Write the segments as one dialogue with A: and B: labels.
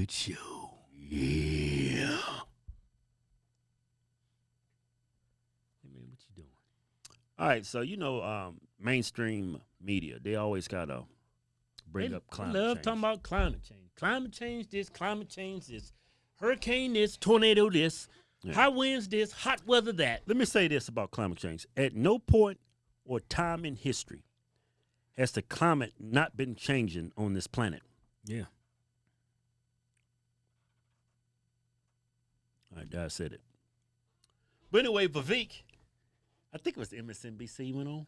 A: good show. Yeah. Hey, man, what you doing? All right, so mainstream media, they always gotta bring up climate change.
B: I love talking about climate change. Climate change this, climate change this, hurricane this, tornado this, high winds this, hot weather that.
A: Let me say this about climate change. At no point or time in history has the climate not been changing on this planet.
B: Yeah.
A: All right, I said it. But anyway, Vivek, I think it was MSNBC went on.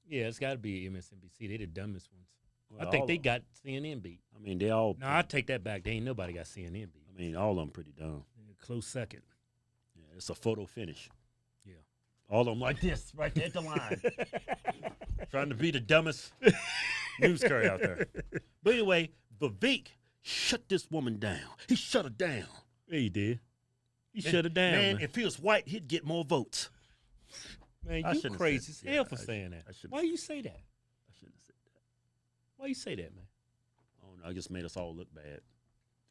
B: Yeah, it's got to be MSNBC. They the dumbest ones.
A: Well,
B: I think they got CNN beat.
A: I mean, they all.
B: No, I take that back. They ain't nobody got CNN beat.
A: I mean, all of them pretty dumb.
B: Close second.
A: Yeah, it's a photo finish.
B: Yeah.
A: All of them like this, right there at the line. Trying to be the dumbest news carrier out there. But anyway, Vivek shut this woman down. He shut her down.
B: Yeah, he did. He shut her down.
A: Man, if he was white, he'd get more votes.
B: Man, you crazy as hell for saying that. Why you say that?
A: I shouldn't have said that.
B: Why you say that, man?
A: I don't know. I just made us all look bad.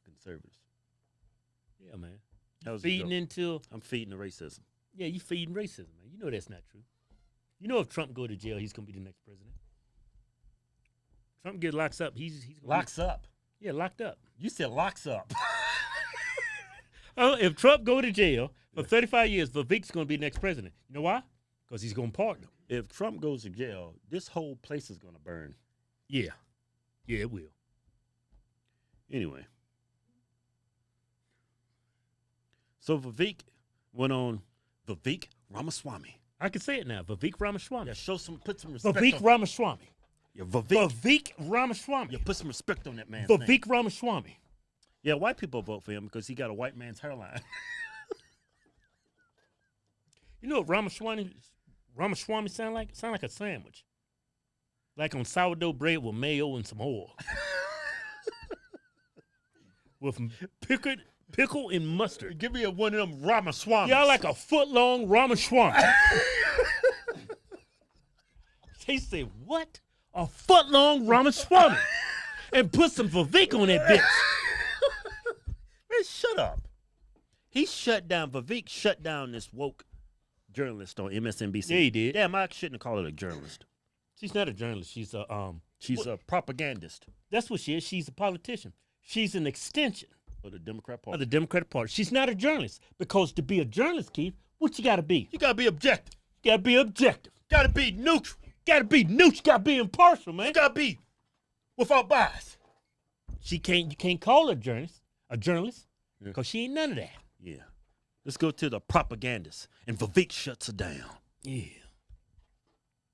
A: Conservatives.
B: Yeah, man.
A: That was
B: feeding into.
A: I'm feeding the racism.
B: Yeah, you feeding racism, man. You know that's not true. You know if Trump go to jail, he's gonna be the next president. Trump get locked up, he's
A: locks up.
B: Yeah, locked up.
A: You said locks up.
B: Oh, if Trump go to jail for 35 years, Vivek's gonna be the next president. You know why? Because he's gonna pardon him.
A: If Trump goes to jail, this whole place is gonna burn.
B: Yeah. Yeah, it will.
A: Anyway. So Vivek went on Vivek Ramaswamy.
B: I can say it now. Vivek Ramaswamy.
A: Yeah, put some respect.
B: Vivek Ramaswamy.
A: Yeah, Vivek
B: Ramaswamy.
A: Yeah, put some respect on that man's
B: Vivek
A: name.
B: Ramaswamy.
A: Yeah, white people vote for him because he got a white man's hairline.
B: You know what Ramaswamy sound like? Sound like a sandwich. Like on sourdough bread with mayo and some oil. With pickle and mustard.
A: Give me one of them Ramaswamy.
B: Y'all like a foot-long Ramaswamy. They say, what? A foot-long Ramaswamy. And put some Vivek on that bitch.
A: Man, shut up. Vivek shut down this woke journalist on MSNBC.
B: Yeah, he did.
A: Damn, I shouldn't have called her a journalist.
B: She's not a journalist. She's
A: a propagandist.
B: That's what she is. She's a politician. She's an extension
A: of the Democrat Party.
B: Of the Democratic Party. She's not a journalist because to be a journalist, Keith, what you got to be?
A: You got to be objective.
B: You got to be objective.
A: Got to be neutral.
B: Got to be neutral. Got to be impartial, man.
A: You got to be without bias.
B: You can't call her a journalist, because she ain't none of that.
A: Yeah. Let's go to the propagandist, and Vivek shuts her down.
B: Yeah.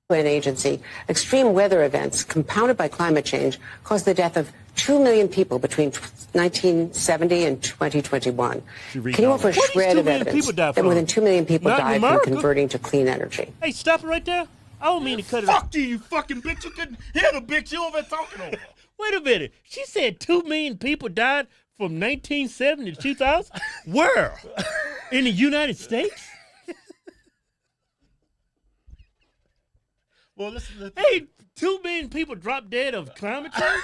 C: An agency, extreme weather events compounded by climate change caused the death of 2 million people between 1970 and 2021. Can you offer a shred of evidence that more than 2 million people died from converting to clean energy?
B: Hey, stop it right there. I don't mean to cut it off.
A: Fuck you fucking bitch. You couldn't hear the bitch you over talking over.
B: Wait a minute. She said 2 million people died from 1970 to 2000? Where? In the United States?
A: Well, listen.
B: Hey, 2 million people dropped dead of climate change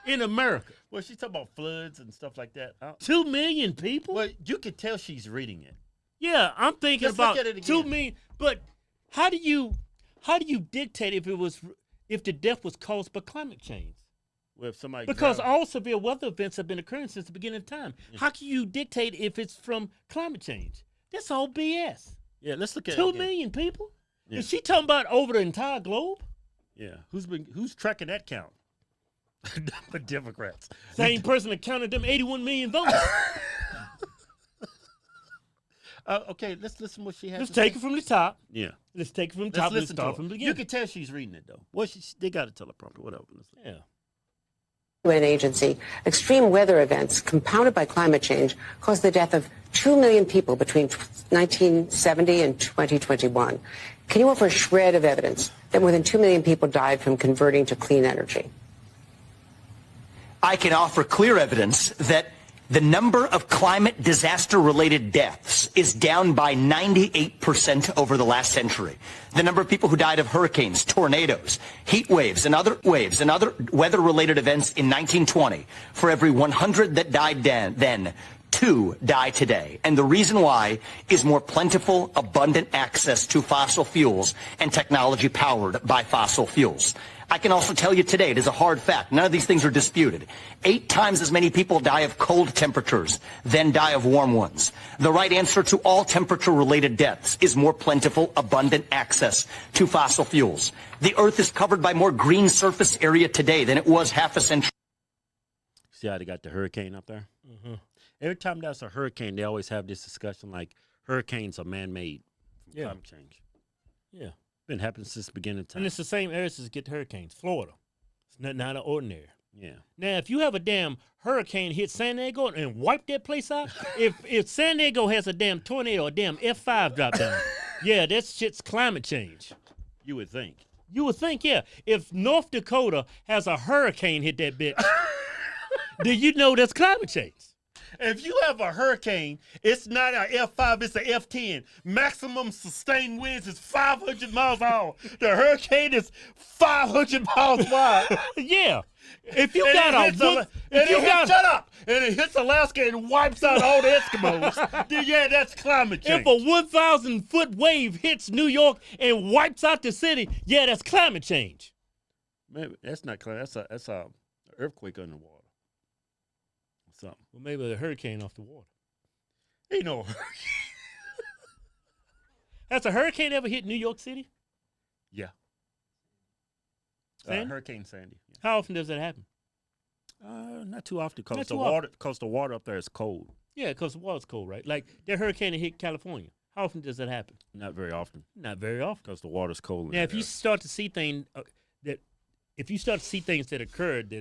B: in America.
A: Well, she's talking about floods and stuff like that.
B: 2 million people?
A: Well, you can tell she's reading it.
B: Yeah, I'm thinking about 2 million. But how do you dictate if the death was caused by climate change?
A: Well, if somebody
B: because all severe weather events have been occurring since the beginning of time. Yeah. How can you dictate if it's from climate change? That's all BS.
A: Yeah, let's look at
B: 2 million people.
A: Yeah.
B: Is she talking about over the entire globe?
A: Yeah. Who's tracking that count? The Democrats.
B: Same person that counted them 81 million votes.
A: Okay, let's listen to what she has.
B: Let's take it from the top.
A: Yeah.
B: Let's take it from the top.
A: Let's
B: start from the beginning.
A: You can tell she's reading it though. Well, they got a teleprompter, whatever.
B: Yeah.
C: An agency, extreme weather events compounded by climate change caused the death of 2 million people between 1970 and 2021. Can you offer a shred of evidence that more than 2 million people died from converting to clean energy?
D: I can offer clear evidence that The number of climate disaster-related deaths is down by 98% over the last century. The number of people who died of hurricanes, tornadoes, heat waves, and other weather-related events in 1920, for every 100 that died then, 2 die today. And the reason why is more plentiful, abundant access to fossil fuels and technology powered by fossil fuels. I can also tell you today, it is a hard fact, none of these things are disputed. 8 times as many people die of cold temperatures than die of warm ones. The right answer to all temperature-related deaths is more plentiful, abundant access to fossil fuels. The Earth is covered by more green surface area today than it was half a century.
A: See how they got the hurricane up there? Mm-hmm. Every time there's a hurricane, they always have this discussion like hurricanes are man-made from climate change.
B: Yeah.
A: Been happening since the beginning of time.
B: And it's the same areas that get hurricanes. Florida. It's nothing out of ordinary.
A: Yeah.
B: Now, if you have a damn hurricane hit San Diego and wipe that place out, if San Diego has a damn tornado or a damn F5 drop down, yeah, that shit's climate change.
A: You would think.
B: You would think, yeah. If North Dakota has a hurricane hit that bitch, do you know that's climate change?
A: If you have a hurricane, it's not an F5, it's an F10. Maximum sustained winds is 500 miles an hour. The hurricane is 500 miles wide.
B: Yeah. If you
A: And
B: got
A: shut up. And it hits Alaska and wipes out all the Eskimos. Then, yeah, that's climate change.
B: If a 1,000-foot wave hits New York and wipes out the city, yeah, that's climate change.
A: Maybe that's not climate. That's a earthquake underwater. Something.
B: Well, maybe a hurricane off the water.
A: Ain't no.
B: Has a hurricane ever hit New York City?
A: Yeah.
B: Sandy?
A: Hurricane Sandy. Yeah.
B: How often does that happen?
A: Not too often because
B: Not
A: the
B: too
A: water, the water up there is cold.
B: Yeah, because the water's cold, right? Like that hurricane that hit California. How often does that happen?
A: Not very often
B: Not very often.
A: because the water's cold.
B: Now, if you start to see things that occurred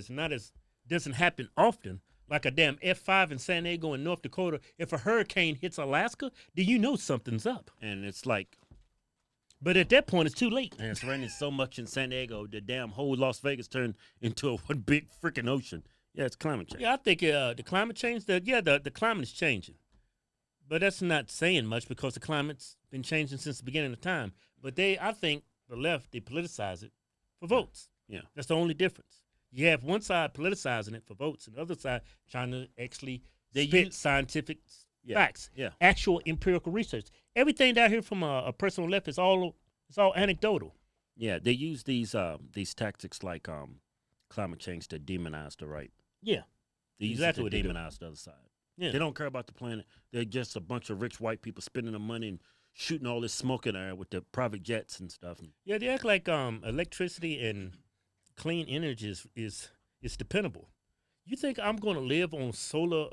B: doesn't happen often, like a damn F5 in San Diego and North Dakota, if a hurricane hits Alaska, then you know something's up.
A: and it's like,
B: But at that point, it's too late.
A: and it's raining so much in San Diego, the damn whole Las Vegas turned into a one big freaking ocean. Yeah, it's climate change.
B: Yeah, I think the climate change, the climate is changing. But that's not saying much because the climate's been changing since the beginning of time. But I think the left, they politicize it for votes.
A: Yeah.
B: That's the only difference. You have one side politicizing it for votes and the other side trying to actually spit scientific facts, actual empirical research. Everything down here from a person on the left is all anecdotal.
A: Yeah, they use these tactics like climate change to demonize the right.
B: Yeah.
A: They use
B: Exactly
A: it
B: what
A: to
B: they do.
A: demonize the other side.
B: Yeah.
A: They don't care about the planet. They're just a bunch of rich white people spending their money and shooting all this smoke in the air with their private jets and stuff.
B: Yeah, they act like electricity and clean energy is dependable. You think I'm going to live on solar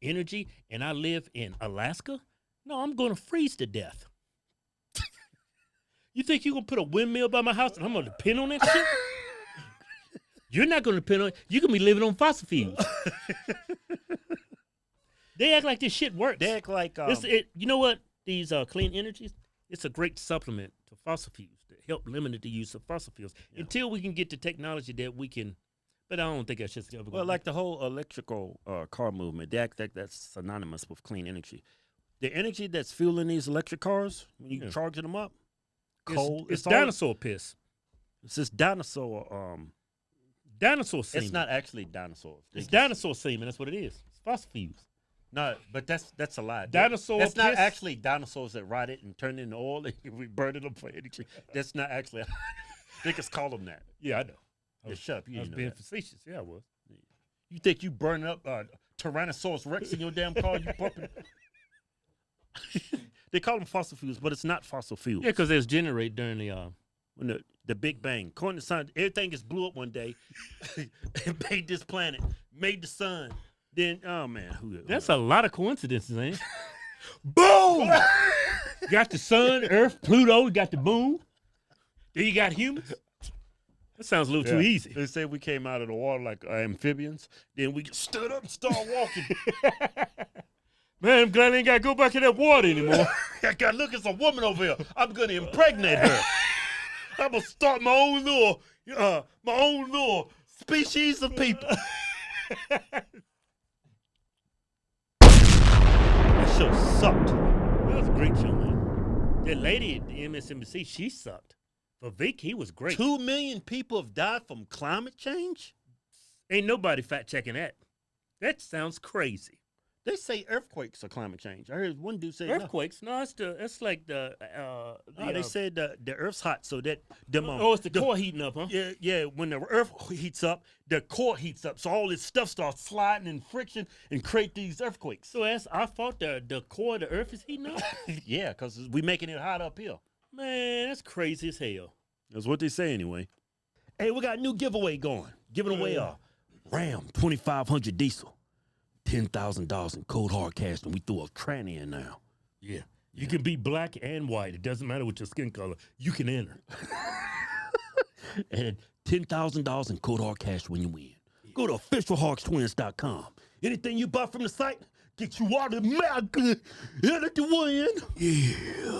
B: energy and I live in Alaska? No, I'm going to freeze to death. You think you're going to put a windmill by my house and I'm going to depend on that shit? You're not going to depend on it. You're going to be living on fossil fuels. They act like this shit works.
A: They act like
B: you know what? These clean energies, it's a great supplement to fossil fuels to help limit the use of fossil fuels until we can get the technology that we can. But I don't think that's just ever going.
A: Well, like the whole electrical car movement, they act like that's synonymous with clean energy. The energy that's fueling these electric cars when you charging them up, coal.
B: It's dinosaur piss.
A: It's this dinosaur.
B: Dinosaur semen.
A: It's not actually dinosaurs.
B: It's dinosaur semen. That's what it is. It's fossil fuels.
A: No, but that's a lie.
B: Dinosaur
A: That's not
B: piss?
A: actually dinosaurs that rot it and turn it into oil and we burn it up for energy. That's not actually. They just call them that.
B: Yeah, I know.
A: Yeah, shut up. You
B: I was
A: didn't know
B: being
A: that.
B: facetious. Yeah, I was.
A: You think you burning up Tyrannosaurus Rex in your damn car? You pumping? They call them fossil fuels, but it's not fossil fuels.
B: Yeah, because they was generated during
A: When the Big Bang. According to science, everything just blew up one day and made this planet, made the sun. Then, oh man,
B: That's a lot of coincidences, ain't it?
A: boom!
B: Got the sun, Earth, Pluto, you got the moon. Then you got humans. That sounds a little too easy.
A: They say we came out of the water like amphibians. Then we stood up and started walking.
B: Man, I'm glad I ain't got to go back in that water anymore.
A: I got look, it's a woman over here. I'm gonna impregnate her. I'm gonna start my own little species of people. show sucked.
B: That was a great show, man. That lady at the MSNBC, she sucked. Vivek, he was great.
A: 2 million people have died from climate change?
B: Ain't nobody fact-checking that. That sounds crazy.
A: They say earthquakes are climate change. I heard one dude say
B: Earthquakes? No, it's like the
A: they said the Earth's hot, so that
B: it's the core heating up, huh?
A: Yeah. When the Earth heats up, the core heats up, so all this stuff starts sliding and friction and create these earthquakes.
B: So that's our fault. The core of the Earth is heating up.
A: Yeah, because we making it hot up here.
B: Man, that's crazy as hell.
A: That's what they say anyway. Hey, we got a new giveaway going. Giving away a Ram 2500 diesel. $10,000 in cold hard cash, and we threw a tranny in now.
B: Yeah. You can be black and white. It doesn't matter what your skin color. You can enter.
A: And $10,000 in cold hard cash when you win. Go to officialhodgetwins.com. Anything you buy from the site, get you automatically in to win. Yeah.